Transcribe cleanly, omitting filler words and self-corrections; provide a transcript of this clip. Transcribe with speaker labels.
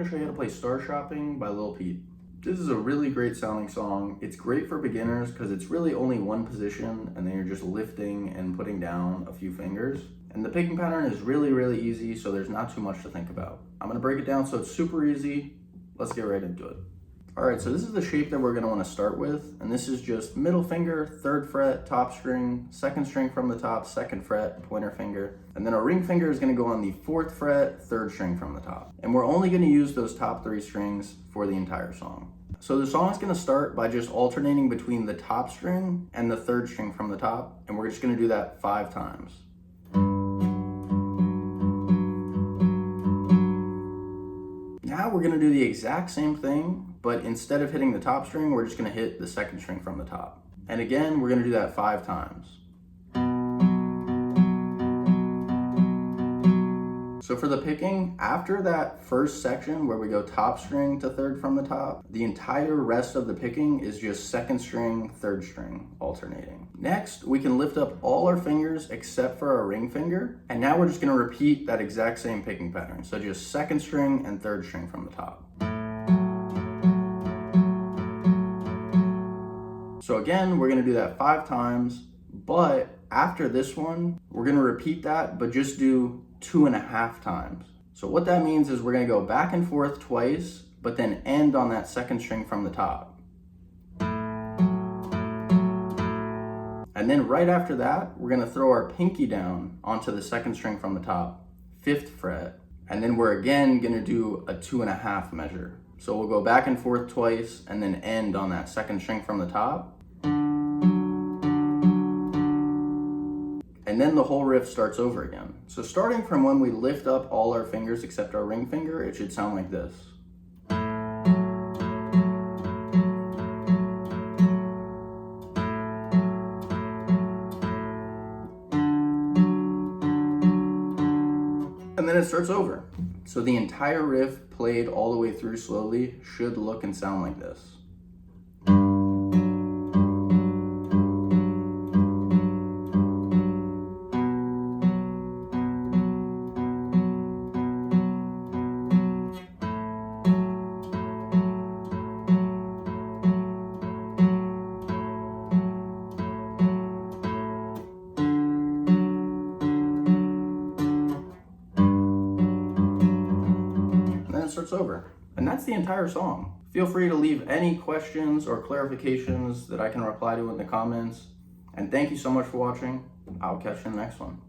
Speaker 1: going to show you how to play Star Shopping by Lil Peep. This is a really great sounding song. It's great for beginners because it's really only one position and then you're just lifting and putting down a few fingers. And the picking pattern is really easy, so there's not too much to think about. I'm going to break it down so it's super easy. Let's get right into it. Alright, so this is the shape that we're going to want to start with, and this is just middle finger, 3rd fret, top string, 2nd string from the top, 2nd fret, pointer finger, and then our ring finger is going to go on the 4th fret, 3rd string from the top. And we're only going to use those top 3 strings for the entire song. So the song is going to start by just alternating between the top string and the 3rd string from the top, and we're just going to do that 5 times. Now we're going to do the exact same thing, but instead of hitting the top string, we're just going to hit the 2nd string from the top. And again, we're going to do that 5 times. So for the picking, after that first section where we go top string to 3rd from the top, the entire rest of the picking is just 2nd string, 3rd string alternating. Next, we can lift up all our fingers except for our ring finger, and now we're just going to repeat that exact same picking pattern. So just 2nd string and 3rd string from the top. So again, we're going to do that 5 times, but after this one, we're going to repeat that, but just do 2.5 times. So what that means is we're going to go back and forth twice, but then end on that 2nd string from the top. And then right after that, we're going to throw our pinky down onto the 2nd string from the top, 5th fret, and then we're again going to do a 2.5 measure. So we'll go back and forth twice and then end on that 2nd string from the top. And then the whole riff starts over again. So starting from when we lift up all our fingers except our ring finger, it should sound like this. And then it starts over. So the entire riff played all the way through slowly should look and sound like this. Starts over. And that's the entire song. Feel free to leave any questions or clarifications that I can reply to in the comments. And thank you so much for watching. I'll catch you in the next one.